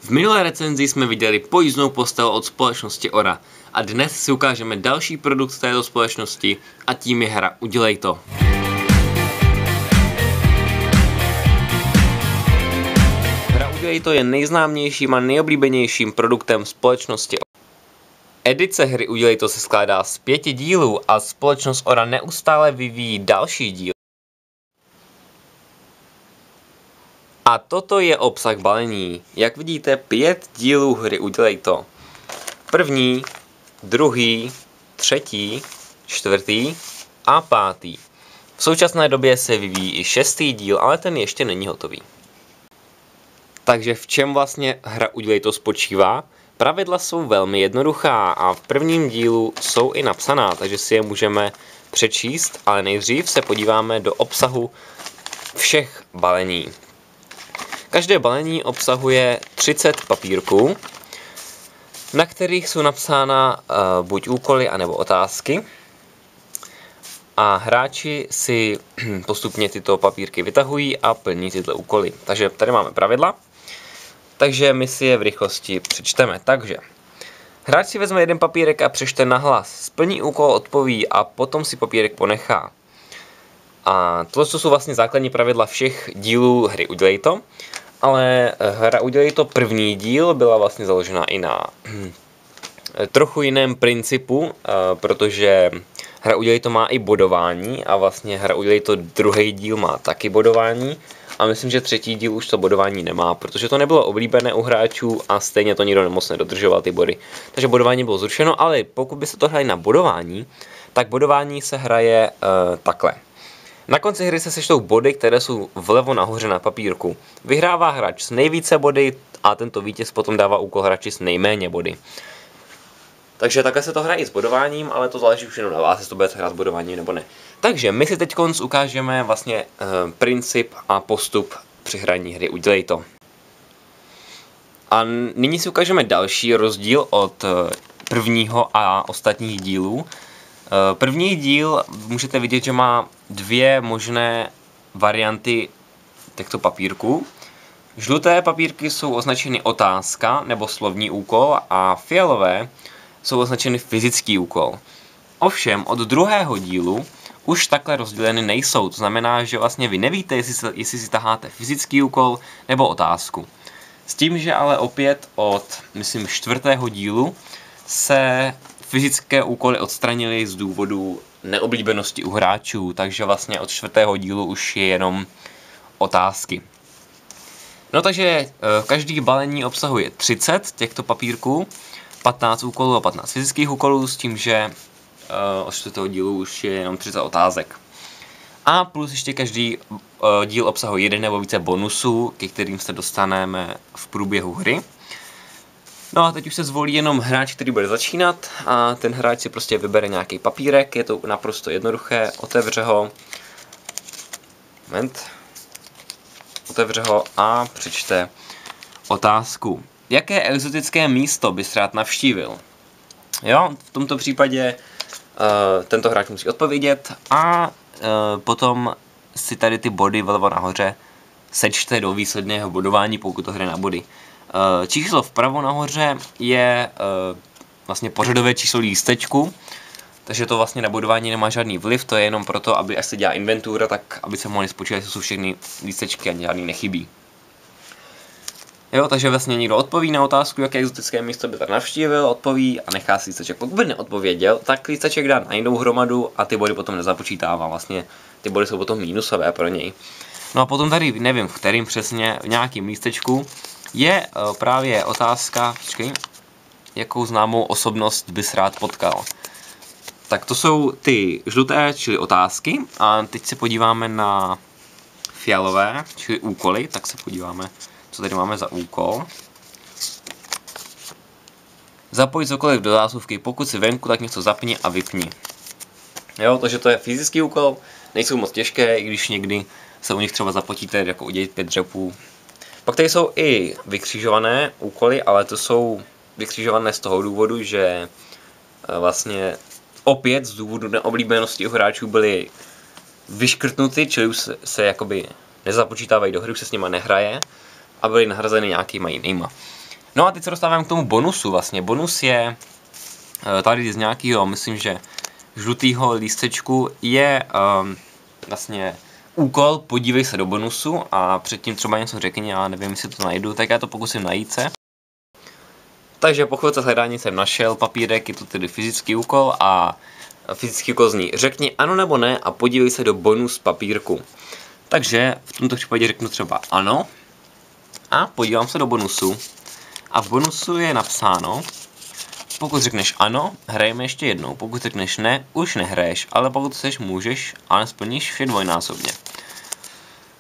V minulé recenzi jsme viděli pojízdnou postel od společnosti Ora a dnes si ukážeme další produkt této společnosti a tím je hra Udělej to. Hra Udělej to je nejznámějším a nejoblíbenějším produktem společnosti Ora. Edice hry Udělej to se skládá z 5 dílů a společnost Ora neustále vyvíjí další díl. A toto je obsah balení. Jak vidíte, 5 dílů hry Udělej to. První, druhý, třetí, čtvrtý a pátý. V současné době se vyvíjí i 6. díl, ale ten ještě není hotový. Takže v čem vlastně hra Udělej to spočívá? Pravidla jsou velmi jednoduchá a v prvním dílu jsou i napsaná, takže si je můžeme přečíst, ale nejdřív se podíváme do obsahu všech balení. Každé balení obsahuje 30 papírků, na kterých jsou napsána buď úkoly, anebo otázky. A hráči si postupně tyto papírky vytahují a plní tyto úkoly. Takže tady máme pravidla, takže my si je v rychlosti přečteme. Takže hráč si vezme jeden papírek a přečte nahlas, splní úkol, odpoví a potom si papírek ponechá. A tohle jsou vlastně základní pravidla všech dílů hry Udělej to. Ale hra Udělej to první díl byla vlastně založena i na trochu jiném principu, protože hra Udělej to má i bodování a vlastně hra Udělej to druhý díl má taky bodování a myslím, že třetí díl už to bodování nemá, protože to nebylo oblíbené u hráčů a stejně to nikdo moc nedodržoval ty body. Takže bodování bylo zrušeno, ale pokud byste to hráli na bodování, tak bodování se hraje takhle. Na konci hry se sečtou body, které jsou vlevo nahoře na papírku. Vyhrává hráč s nejvíce body a tento vítěz potom dává úkol hráči s nejméně body. Takže takhle se to hraje i s bodováním, ale to záleží už jenom na vás, jestli to budete hrát s bodováním nebo ne. Takže my si teď ukážeme vlastně princip a postup při hraní hry Udělej to. A nyní si ukážeme další rozdíl od prvního a ostatních dílů. První díl můžete vidět, že má 2 možné varianty těchto papírků. Žluté papírky jsou označeny otázka nebo slovní úkol a fialové jsou označeny fyzický úkol. Ovšem od druhého dílu už takhle rozděleny nejsou, to znamená, že vlastně vy nevíte, jestli si taháte fyzický úkol nebo otázku. S tím, že ale opět od, myslím, 4. dílu se fyzické úkoly odstranily z důvodu neoblíbenosti u hráčů, takže vlastně od 4. dílu už je jenom otázky. No takže každý balení obsahuje 30 těchto papírků, 15 úkolů a 15 fyzických úkolů, s tím, že od 4. dílu už je jenom 30 otázek. A plus ještě každý díl obsahuje 1 nebo více bonusů, ke kterým se dostaneme v průběhu hry. No a teď už se zvolí jenom hráč, který bude začínat a ten hráč si prostě vybere nějaký papírek, je to naprosto jednoduché, otevře ho a přečte otázku. Jaké exotické místo bys rád navštívil? Jo, v tomto případě tento hráč musí odpovědět a potom si tady ty body vlevo nahoře sečte do výsledného bodování, pokud to hraje na body. Číslo vpravo nahoře je vlastně pořadové číslo lístečku, takže to vlastně na bodování nemá žádný vliv, to je jenom proto, aby až se dělá inventura, tak aby se mohli spočítat, že jsou všechny lístečky a žádný nechybí. Jo, takže vlastně někdo odpoví na otázku, jaké exotické místo by tak navštívil, odpoví a nechá si lísteček. Pokud by neodpověděl, tak lísteček dá na jinou hromadu a ty body potom nezapočítává, vlastně ty body jsou potom mínusové pro něj. No a potom tady, nevím v kterým přesně, v nějakém lístečku, je právě otázka, jakou známou osobnost bys rád potkal. Tak to jsou ty žluté, čili otázky, a teď se podíváme na fialové, čili úkoly, tak se podíváme, co tady máme za úkol. Zapojit cokoliv do zásuvky, pokud si venku, tak něco zapni a vypni. Jo, takže to je fyzický úkol, nejsou moc těžké, i když někdy se u nich třeba zapotíte, jako udělat 5 dřepů. Pak tady jsou i vykřižované úkoly, ale to jsou vykřižované z toho důvodu, že vlastně opět z důvodu neoblíbenosti u hráčů byly vyškrtnuty, čili už se jakoby nezapočítávají do hry, už se s nima nehraje a byly nahrazeny nějakýma jinýma. No a teď se dostáváme k tomu bonusu vlastně. Bonus je tady z nějakého, myslím, že žlutého lístečku je vlastně úkol, podívej se do bonusu a předtím třeba něco řekni, já nevím, jestli to najdu, tak já to pokusím najít se. Takže po chvilce hledání jsem našel papírek, je to tedy fyzický úkol a fyzický úkol zní řekni ano nebo ne a podívej se do bonus papírku. Takže v tomto případě řeknu třeba ano a podívám se do bonusu. A v bonusu je napsáno, pokud řekneš ano, hrajeme ještě jednou, pokud řekneš ne, už nehraješ, ale pokud chceš, můžeš, ale splníš vše dvojnásobně.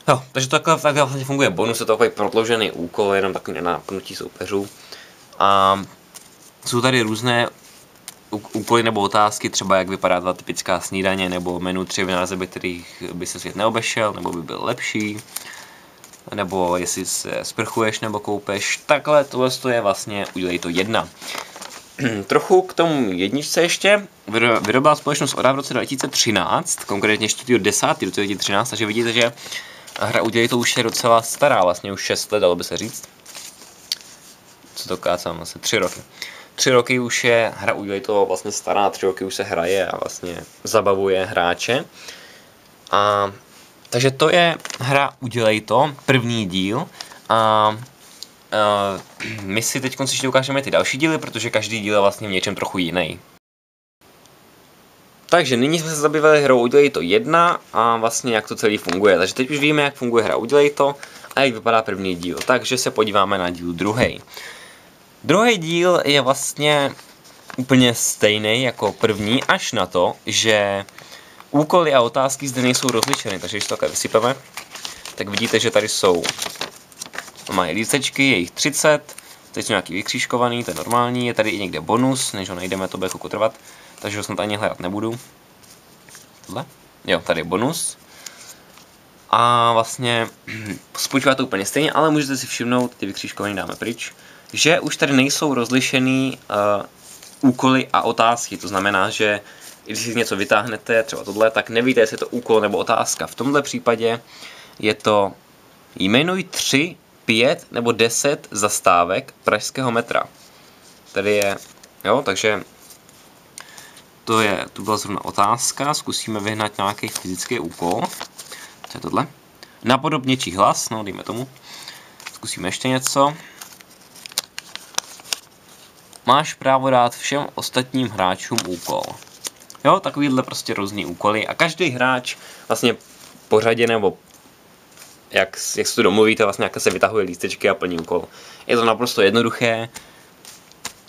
Jo, takže takhle vlastně funguje bonus, je to takový prodloužený úkol, jenom takový nenápnutí soupeřů. A jsou tady různé úkoly nebo otázky, třeba jak vypadá ta typická snídaně, nebo menu 3 vynálezů, bez kterých by se svět neobešel, nebo by byl lepší, nebo jestli se sprchuješ nebo koupeš. Takhle tohle je vlastně udělej to 1. Trochu k tomu jedničce ještě. Vyrobila společnost ODA v roce 2013, konkrétně 4.10. 2013, takže vidíte, že hra udělej to už je docela stará, vlastně už 6 let, dalo by se říct. Co to kácám, asi 3 roky. 3 roky už je hra udělej to vlastně stará, 3 roky už se hraje a vlastně zabavuje hráče. Takže to je hra Udělej to, první díl. My si teď ještě ukážeme ty další díly, protože každý díl je vlastně v něčem trochu jiný. Takže nyní jsme se zabývali hrou Udělej to 1 a vlastně jak to celý funguje. Takže teď už víme, jak funguje hra Udělej to a jak vypadá první díl. Takže se podíváme na díl druhý. Druhý díl je vlastně úplně stejný jako první, až na to, že úkoly a otázky zde nejsou rozlišeny. Takže když to takhle vysypeme, tak vidíte, že tady mají lístečky, je jich 30, teď jsou nějaký vykřížkovaný, to je normální, je tady i někde bonus, než ho najdeme, to bude chvilku trvat, takže ho snad ani hledat nebudu. Tohle? Jo, tady je bonus. A vlastně spočívá to úplně stejně, ale můžete si všimnout, ty vykřížkovaný dáme pryč, že už tady nejsou rozlišený úkoly a otázky, to znamená, že když si něco vytáhnete, třeba tohle, tak nevíte, jestli je to úkol nebo otázka. V tomhle případě je to jmenuj 3, 5 nebo 10 zastávek pražského metra. Tady je, jo, takže tu byla zrovna otázka, zkusíme vyhnat nějaký fyzický úkol. Co je tohle? Napodob něčí hlas, no dejme tomu. Zkusíme ještě něco. Máš právo dát všem ostatním hráčům úkol. Jo, takovýhle prostě různý úkoly a každý hráč vlastně po řadě nebo jak se to domluvíte, vlastně jak se vytahuje lístečky a plní úkol. Je to naprosto jednoduché,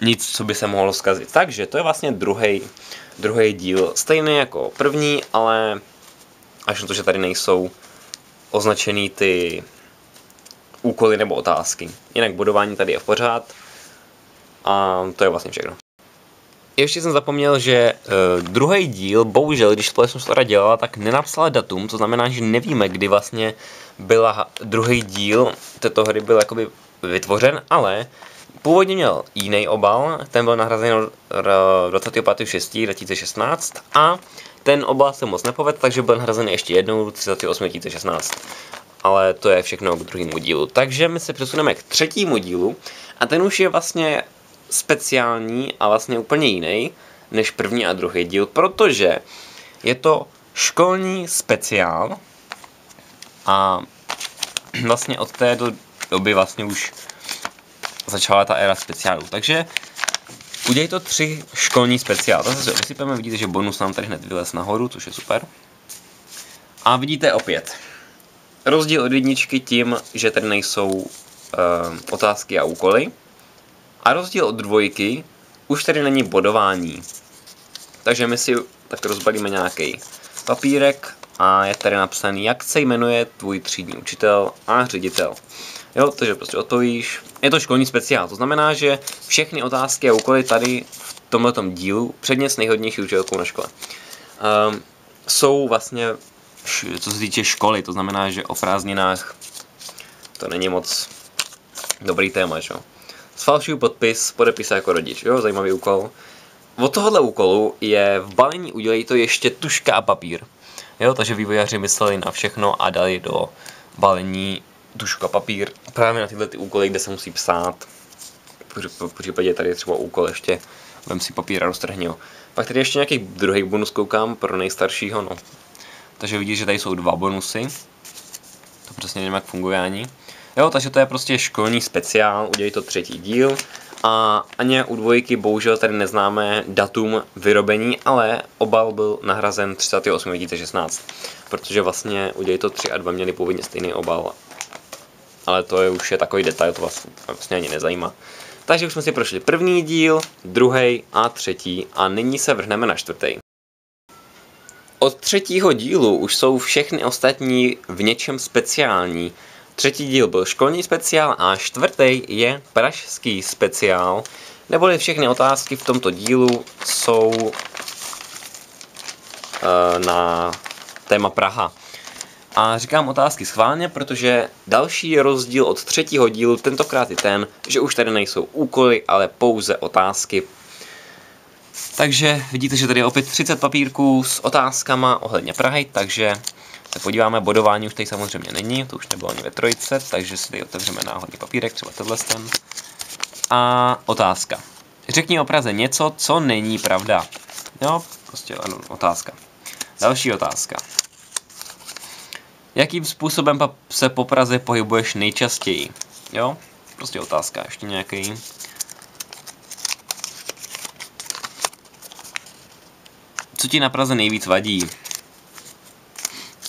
nic, co by se mohlo zkazit. Takže to je vlastně druhý díl. Stejný jako první, ale až na to, že tady nejsou označený ty úkoly nebo otázky. Jinak bodování tady je v pořád a to je vlastně všechno. Ještě jsem zapomněl, že druhý díl, bohužel, když společnost ODA dělala, tak nenapsala datum, to znamená, že nevíme, kdy vlastně byla druhý díl této hry byl jakoby vytvořen, ale původně měl jiný obal, ten byl nahrazen 25.6.2016 a ten obal se moc nepovedl, takže byl nahrazen ještě jednou 38.2016. Ale to je všechno k druhému dílu. Takže my se přesuneme k třetímu dílu a ten už je vlastně speciální a vlastně úplně jiný než první a druhý díl, protože je to školní speciál a vlastně od té doby vlastně už začala ta éra speciálů. Takže udělej to 3 školní speciál. Zase se vysypeme, vidíte, že bonus nám tady hned vylez nahoru, což je super. A vidíte opět rozdíl od jedničky tím, že tady nejsou otázky a úkoly. A rozdíl od dvojky, už tady není bodování. Takže my si tak rozbalíme nějaký papírek a je tady napsaný, jak se jmenuje tvůj třídní učitel a ředitel. Jo, takže prostě odpovíš. Je to školní speciál, to znamená, že všechny otázky a úkoly tady v tomhletom dílu, předně s nejhodnější učitelkou na škole, jsou vlastně, co se týče školy, to znamená, že o prázdninách to není moc dobrý téma, jo. Sfalšuj podpis, podepis jako rodič, jo, zajímavý úkol. Od tohohle úkolu je v balení udělej to ještě tužka a papír. Jo, takže vývojáři mysleli na všechno a dali do balení tužku a papír právě na tyhle ty úkoly, kde se musí psát Po případě tady je třeba úkol ještě, vem si papír a roztrhni ho. Pak tady ještě nějaký druhý bonus koukám pro nejstaršího, no. Takže vidíš, že tady jsou 2 bonusy. To přesně nevím, jak funguje ani. Jo, takže to je prostě školní speciál, udělej to 3. díl. A ani u 2 bohužel tady neznáme datum vyrobení, ale obal byl nahrazen 38.2016. Protože vlastně udělej to 3 a 2 měli původně stejný obal. Ale to je už takový detail, to vás vlastně ani nezajímá. Takže už jsme si prošli 1. díl, 2. a 3. a nyní se vrhneme na 4. Od 3. dílu už jsou všechny ostatní v něčem speciální. 3. díl byl školní speciál a 4. je pražský speciál, neboli všechny otázky v tomto dílu jsou na téma Praha. A říkám otázky schválně, protože další rozdíl od 3. dílu tentokrát je ten, že už tady nejsou úkoly, ale pouze otázky. Takže vidíte, že tady je opět 30 papírků s otázkama ohledně Prahy, takže se podíváme, bodování už tady samozřejmě není, to už nebylo ani ve 3, takže si tady otevřeme náhodný papírek, třeba tenhle ten. A otázka. Řekni o Praze něco, co není pravda. Jo, prostě ano, otázka. Další otázka. Jakým způsobem se po Praze pohybuješ nejčastěji? Jo, prostě otázka, ještě nějaký. Co ti na Praze nejvíc vadí?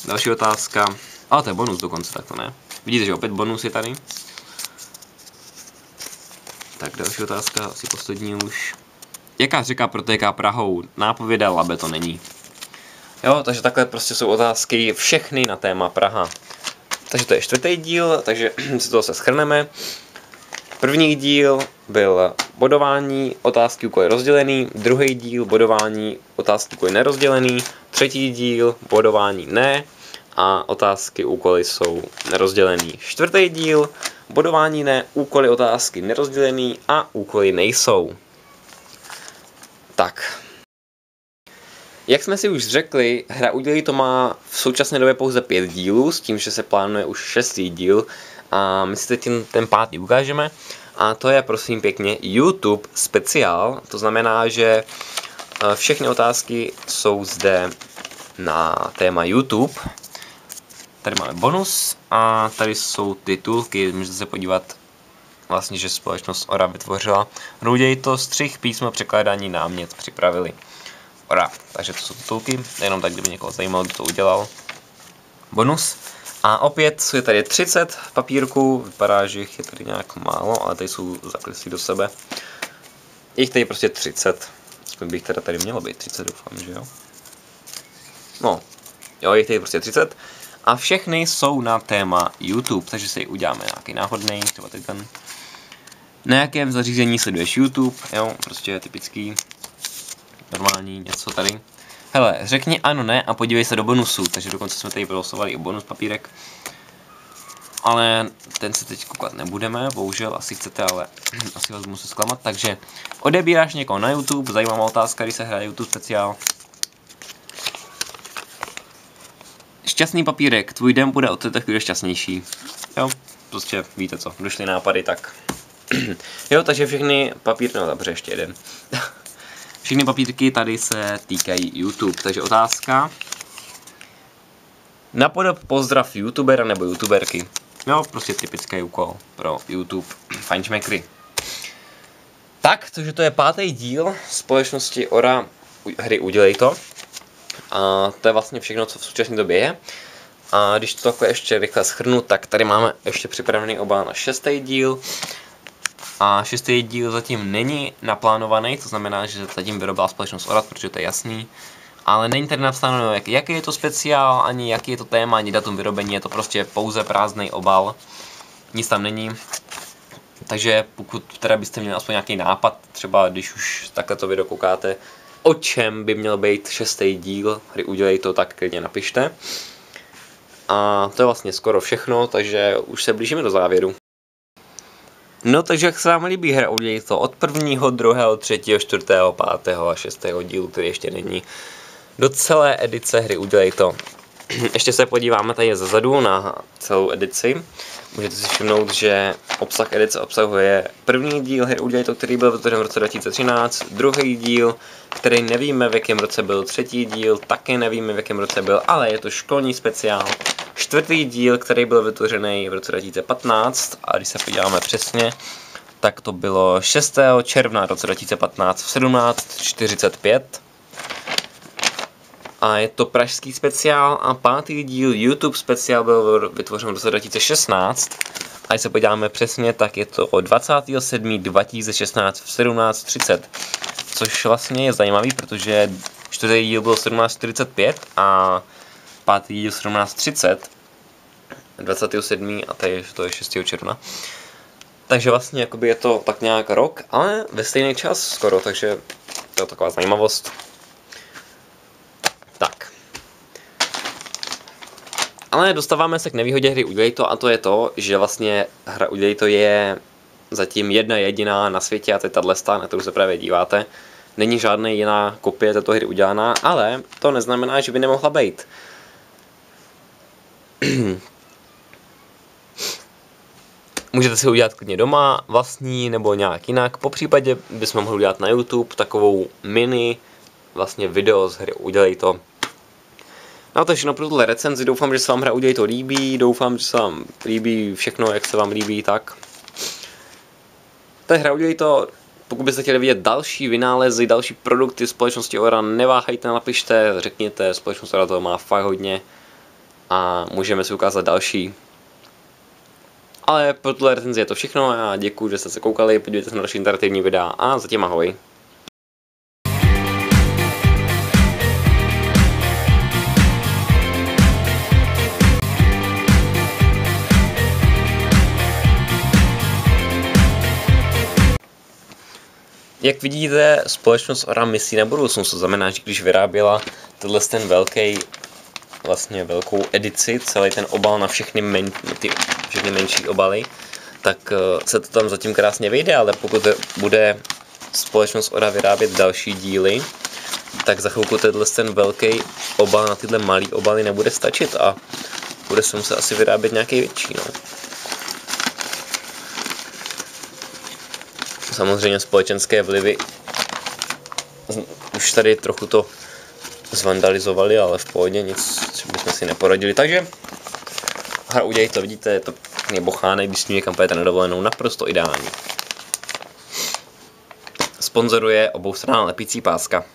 Další otázka. Ale to je bonus dokonce, tak to ne. Vidíte, že opět bonus je tady. Tak další otázka, asi poslední už. Jaká řeka protéká Prahou? Nápověda Labe to není. Jo, takže takhle prostě jsou otázky všechny na téma Praha. Takže to je 4. díl, takže si to zase shrneme. 1. díl byl bodování, otázky úkoly rozdělený, 2. díl bodování, otázky úkoly nerozdělený, 3. díl bodování ne a otázky úkoly jsou nerozdělený. 4. díl bodování ne, úkoly otázky nerozdělený a úkoly nejsou. Tak. Jak jsme si už řekli, hra Udělej to má v současné době pouze 5 dílů, s tím, že se plánuje už 6. díl a my si teď ten 5. ukážeme. A to je prosím pěkně YouTube speciál, to znamená, že všechny otázky jsou zde na téma YouTube. Tady máme bonus a tady jsou titulky, můžete se podívat vlastně, že společnost ORA vytvořila. Udělej to, střih, písmo, překládání, námět připravili. ORA, takže to jsou titulky, jenom tak, kdyby někoho zajímalo, kdo to udělal. Bonus. A opět je tady 30 papírků, vypadá, že jich je tady nějak málo, ale tady jsou zaklislí do sebe. Je jich tady prostě 30, aspoň bych teda tady mělo být 30, doufám, že jo. No, jo, je jich tady prostě 30 a všechny jsou na téma YouTube, takže si uděláme nějaký náhodný, třeba tady ten. Na jakém zařízení sleduješ YouTube, jo, prostě typický, normální, něco tady. Hele, řekni ano, ne a podívej se do bonusů, takže dokonce jsme tady vylosovali i bonus papírek. Ale ten se teď koukat nebudeme, bohužel, asi chcete, ale asi vás musím zklamat. Takže odebíráš někoho na YouTube, zajímavá otázka, když se hraje YouTube speciál. Šťastný papírek, tvůj den bude od této chvíle šťastnější. Jo, prostě víte co, došly nápady, tak. Jo, takže všechny papíry, no dobře, ještě jeden. Všechny papírky tady se týkají YouTube, takže otázka. Napodob pozdrav youtubera nebo youtuberky. Jo, prostě typický úkol pro YouTube fajnšmekry. Tak, takže to je 5. díl společnosti ORA hry Udělej to. A to je vlastně všechno, co v současné době je. A když to takhle ještě rychle shrnu, tak tady máme ještě připravený obal na 6. díl. A 6. díl zatím není naplánovaný, to znamená, že zatím vyrobila společnost ORA, protože to je jasný. Ale není tady napsáno, jaký je to speciál, ani jaký je to téma, ani datum vyrobení, je to prostě pouze prázdný obal. Nic tam není. Takže pokud teda byste měli aspoň nějaký nápad, třeba když už takhle to video koukáte, o čem by měl být 6. díl hry Udělej to, tak klidně napište. A to je vlastně skoro všechno, takže už se blížíme do závěru. No takže jak se vám líbí hra Udělej to od 1., 2., 3., 4., 5. a 6. dílu, který ještě není, do celé edice hry Udělej to. ještě se podíváme tady zezadu na celou edici. Můžete si všimnout, že obsah edice obsahuje první díl Hry Udělej to, který byl vytvořen v roce 2013, druhý díl, který nevíme v jakém roce byl, třetí díl taky nevíme v jakém roce byl, ale je to školní speciál, čtvrtý díl, který byl vytvořený v roce 2015 a když se podíváme přesně, tak to bylo 6. června roce 2015 v 17:45. A je to pražský speciál a pátý díl YouTube speciál byl vytvořen v roce 2016. A když se podíváme přesně, tak je to od 27.2016 v 17:30. Což vlastně je zajímavý, protože čtvrtý díl byl 17:45 a pátý díl 17:30. 27. a tady to je 6. června. Takže vlastně jakoby je to tak nějak rok, ale ve stejný čas skoro, takže to je taková zajímavost. Tak. Ale dostáváme se k nevýhodě hry Udělej to a to je to, že vlastně hra Udělej to je zatím jedna jediná na světě a to je tato, na kterou se právě díváte. Není žádná jiná kopie této hry udělaná, ale to neznamená, že by nemohla být. Můžete si ho udělat klidně doma, vlastní nebo nějak jinak. Po případě bychom mohli udělat na YouTube takovou mini vlastně video z hry Udělej to. No to je všechno pro tuhle recenzi, doufám, že se vám hra Udělej to líbí, doufám, že se vám líbí všechno, jak se vám líbí, tak. To je hra Udělej to, pokud byste chtěli vidět další vynálezy, další produkty společnosti Ora, neváhejte, napište, řekněte, společnost Ora toho má fakt hodně a můžeme si ukázat další. Ale pro tuhle recenzi je to všechno a děkuji, že jste se koukali, podívejte se na další interaktivní videa a zatím ahoj. Jak vidíte, společnost Ora myslí na budoucnost, to znamená, že když vyráběla ten velkou edici, celý ten obal na všechny menší obaly, tak se to tam zatím krásně vyjde, ale pokud bude společnost Ora vyrábět další díly, tak za chvilku ten velký obal na tyhle malý obaly nebude stačit a bude se muset asi vyrábět nějaký větší. No. Samozřejmě společenské vlivy už tady trochu to zvandalizovali, ale v pohodě, nic bychom si neporadili. Takže hra Udělej to, vidíte, je to pěkně bochánej, když s ním někam pojete na dovolenou, naprosto ideální. Sponzoruje obou stran lepící páska.